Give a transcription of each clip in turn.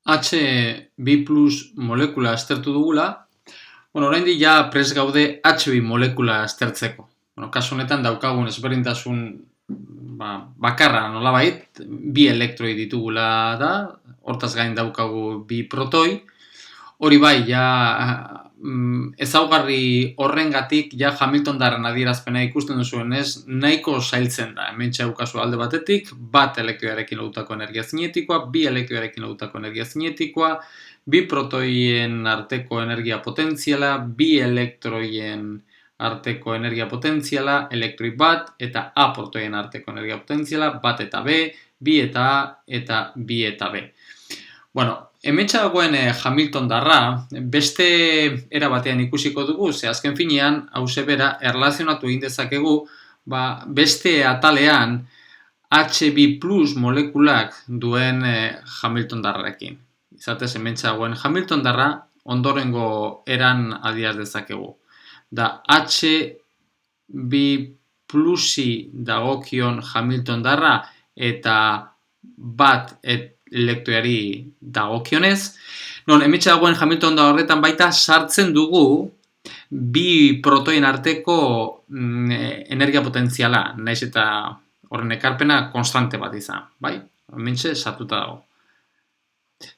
H2+ molekula aztertu dugula, oraindik ja prest gaude H2 molekula aztertzeko. Kasu honetan daukagun ezberdintasun bakarra nolabait, bi elektroi ditugula da, hortaz gain daukagu bi protoi. Hori bai, ezaugarri horrengatik Hamiltondarren adierazpena ikusten duzuenez, nahiko zailtzen da. Hementxe daukazu alde batetik, bat elektroiarekin lotutako energia zinetikoa, bi elektroiarekin lotutako energia zinetikoa, bi protoien arteko energia potentziala, bi elektroien arteko energia potentziala, elektroi bat, eta A protoien arteko energia potentziala, bat eta B, bi eta A, eta bi eta B. Hementxe dagoen Hamiltondarra, beste era batean ikusiko dugu, ze azken finean, hauze bera, erlazionatu egin dezakegu, beste atalean H2+ molekulak duen Hamiltondarrarekin. Izatez, hementxe dagoen Hamiltondarra, ondorengo eran adieraz dezakegu. Da H2+i dagokion Hamiltondarra eta bat elektroiari dagokionez. Hementxe dagoen Hamiltondarra horretan baita sartzen dugu bi protoien arteko energia potentziala, naiz eta horren ekarpena konstante bat izan, bai? Hementxe sartuta dago.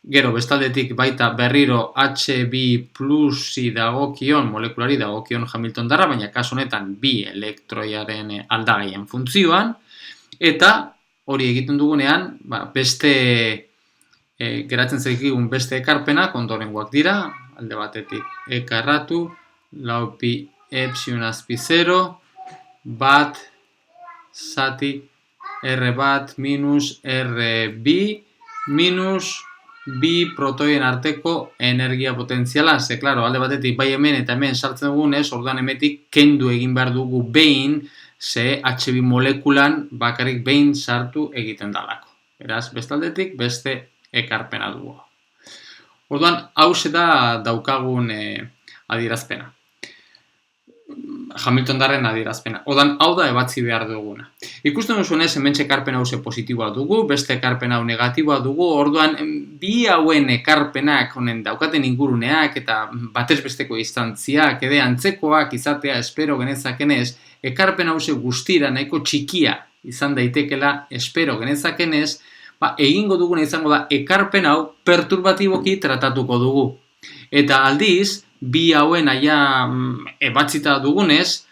Gero, bestaldetik baita berriro H2+i dagokion, molekulari dagokion Hamiltondarra, baina kasu honetan bi elektroiaren aldagaien funtzioan, eta hori egiten dugunean, beste geratzen zaikigun beste ekarpenak ondorengoak dira, alde batetik ekarratu, lau pi epsilon azpi 0, bat zati R bat minus R bi minus bi protoien arteko energia potentziala. Ze, klaro, alde batetik bai hemen eta hemen sartzen dugunez, orduan hemetik kendu egin behar dugu behin, ze H2 molekulan bakarrik behin sartu egiten dalako. Beraz, bestaldetik beste ekarpena dugu. Orduan, hauxe da daukagun adierazpena. Hamiltondarren adierazpena. Orduan, hau da ebatzi behar duguna. Ikusten duzuenez, hementxe ekarpena hauze positiboa dugu, beste ekarpena hau negatiboa dugu, orduan, bi hauen ekarpenak, honen daukaten inguruneak, eta batez besteko instantziak, edo antzekoak izatea espero genezakenez, ekarpen hauze guztira nahiko txikia izan daitekela espero genezakenez, egingo duguna izango da ekarpen hau perturbatiboki tratatuko dugu. Eta aldiz, bi hauen ebatzita dugunez,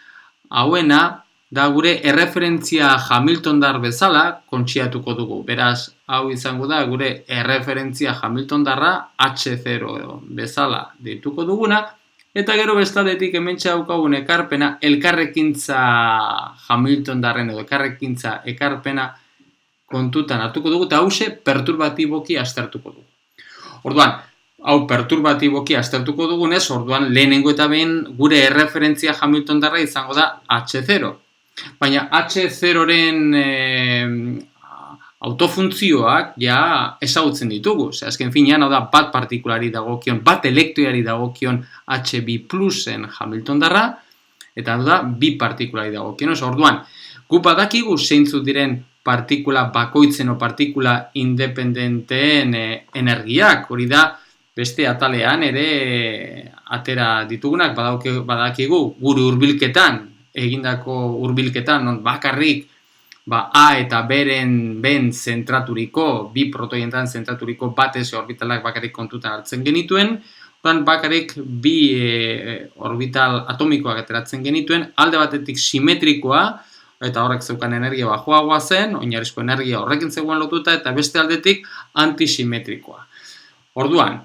hauena da gure erreferentzia Hamiltondar bezala kontxiatuko dugu. Beraz, hau izango da gure erreferentzia Hamiltondarra H0 bezala deituko duguna, eta gero bestaldetik hementxe daukagun ekarpena elkarrekintza Hamiltondarren edo elkarrekintza ekarpena kontutan hartuko dugu, eta hause perturbatiboki aztertuko dugu. Orduan, hau perturbatiboki aztertuko dugunez, orduan lehenengo eta behin gure erreferentzia Hamiltondarra izango da H0. Baina H0-ren autofuntzioak ezagutzen ditugu. Azken finean, hau da bat partikulari dagokion, bat elektroiari dagokion H2+en Hamiltondarra, eta hau da bi partikulari dagokion. Orduan, gu badakigu zeintzuk diren partikula bakoitzen o partikula independenteen energiak, hori da beste atalean ere atera ditugunak, badakigu gure hurbilketan, egindako hurbilketan, non bakarrik A eta B-ren zentraturiko, bi protoientan zentraturiko bat ez orbitalak bakarrik kontutan hartzen genituen, bakarrik bi orbital atomikoak ateratzen genituen, alde batetik simetrikoa, eta horrek zeukan energia bajoagoa zen, oinarrizko energia horrekin zegoen lotuta, eta beste aldetik antisimetrikoa. Orduan,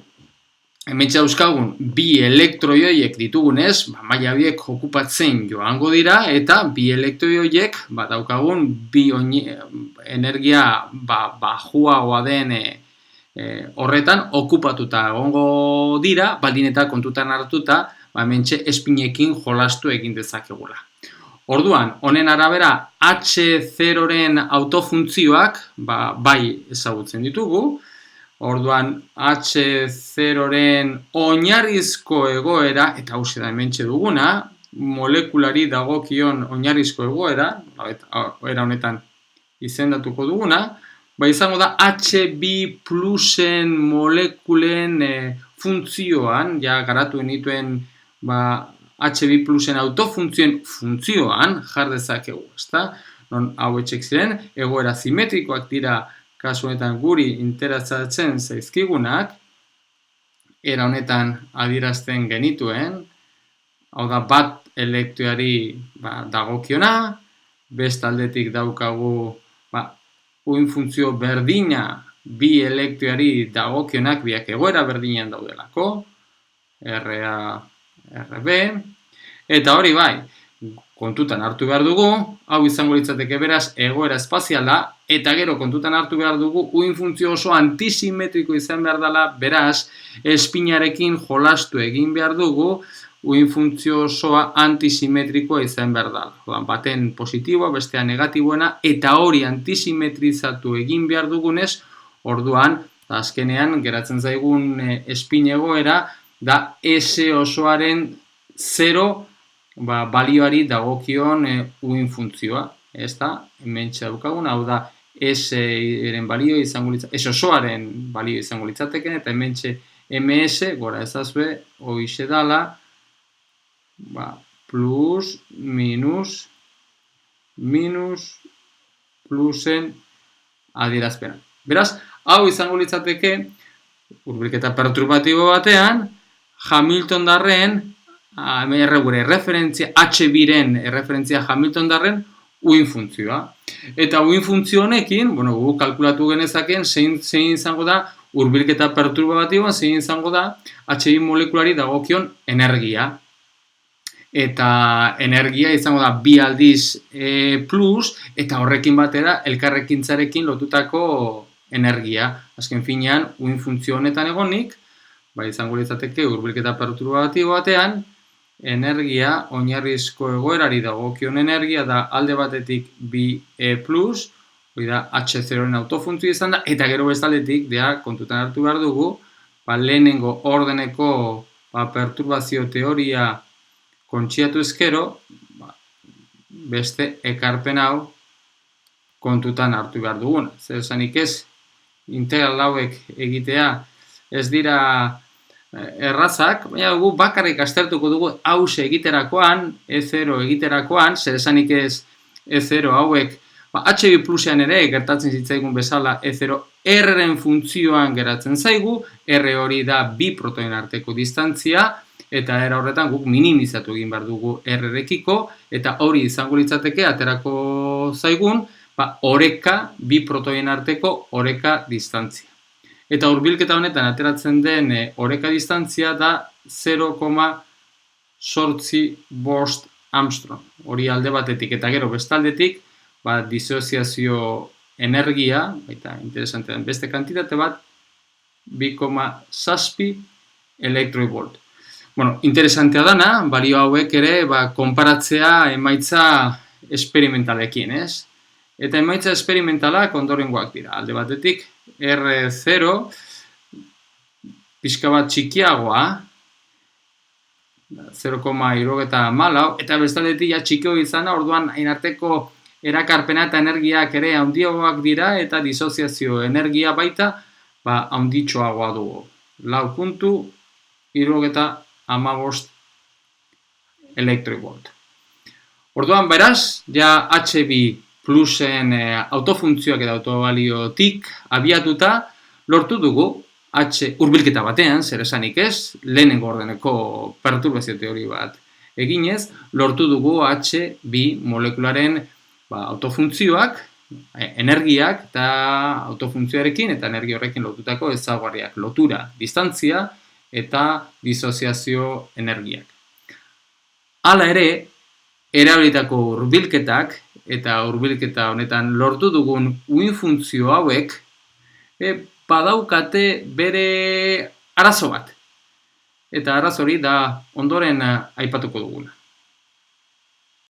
hementxe dauzkagun bi elektroi horiek ditugunez, maila horiek okupatzen joango dira, eta bi elektroi horiek daukagun bi energia bajoagoa den horretan okupatuta egongo dira, baldin eta kontutan hartuta, hementxe espinekin jolastu egin dezakegula. Orduan, honen arabera H0-ren autofuntzioak bai ezagutzen ditugu. Orduan, H0-ren oinarrizko egoera, eta hauxe da hementxe duguna, molekulari dagokion oinarrizko egoera, era honetan izendatuko duguna, izango da HB plusen molekulen funtzioan, ja garatu nituen HB plusen autofuntzioen funtzioan jar dezakegu, ezta? Non hauetxek ziren, egoera simetrikoak dira kasu honetan guri interesatzen zaizkigunak, era honetan adierazten genituen, hau da bat elektroari dagokiona, bestaldetik daukagu uin funtzio berdina bi elektroari dagokionak biak egoera berdinean daudelako, RA, RB, eta hori bai, kontutan hartu behar dugu, hau izango litzateke beraz egoera espaziala, eta gero kontutan hartu behar dugu uin funtzio oso antisimetriko izan behar dela, beraz, espinarekin jolastu egin behar dugu, uin funtzio osoa antisimetrikoa izan behar dela. Baten positiboa, bestea negatiboena, eta hori antisimetrizatu egin behar dugunez, orduan, azkenean, geratzen zaigun espin egoera, da S osoaren 0 balioari dagokion uin funtzioa. Ez da, hemen txadukagun, hau da, S-eren balio izango litzateken, S osoaren balio izango litzateken, eta hemen MS, gora ezazue, hoize dala, plus, minus, plusen adierazpena. Beraz, hau izango litzateke, hurbilketa perturbatibo batean, Hamilton-darren, gure referentzia, HB-ren referentzia Hamilton-darren, uin funtzioa. Eta uin funtzio honekin, gu kalkulatu genezaken, zein izango da, hurbilketa perturbatiboan, zein izango da, HB molekulari dagokion energia. Eta energia izango da bi aldiz plus, eta horrekin batera elkarrekintzarekin lotutako energia. Azken finean, uin funtzio honetan egonik, izango litzateke hurbilketa perturbatibo batean, energia, oinarrizko egoerari dagokion energia da alde batetik bi plus, hori da H0-ren autofuntzio izan da, eta gero bestaldetik, kontutan hartu behar dugu, lehenengo ordeneko perturbazio teoria kontxiatu ezkero, beste ekarpen hau kontutan hartu behar duguna. Zer esanik ez, integral hauek egitea ez dira errazak, baina gu bakarrik aztertuko dugu hause egiterakoan, E0 egiterakoan, zer esanik ez E0 hauek, HB plusean ere gertatzen zitzaigun bezala E0 R-ren funtzioan geratzen zaigu, R hori da bi protonen arteko distantzia, eta era horretan guk minimizatu egin behar dugu R-rekiko, eta hori izango litzateke aterako zaigun, oreka, bi protonen arteko oreka distantzia. Eta hurbilketa honetan ateratzen den oreka distantzia da 0,8 Armstrong. Hori alde batetik eta gero bestaldetik, disoziazio energia, eta interesante den beste kantitate bat, 2,7 elektroivolt. Interesantea dana, balio hauek ere konparatzea emaitza esperimentalekin, ez? Eta emaitza esperimentalak ondorengoak dira. Alde batetik, R0 pixka bat txikiagoa, 0,74, eta bestaldetik txikio izana, orduan hainarteko erakarpena eta energiak ere handiagoak dira, eta disoziazio energia baita handitxoagoa dugu. 4,75 elektroivolt. Orduan, beraz, HB plusen autofuntzioak eta autobaliotik abiatuta lortu dugu hurbilketa batean, zer esanik ez, lehenengo ordeneko perturbazio teori bat eginez, lortu dugu HB molekularen autofuntzioak, energiak eta autofuntzioarekin eta energia horrekin lotutako ezaugarriak, lotura, distantzia eta disoziazio energiak. Hala ere, erabilitako hurbilketak eta hurbilketa honetan lortu dugun uin funtzio hauek badaukate bere arazo bat. Eta arazo hori da ondoren aipatuko duguna.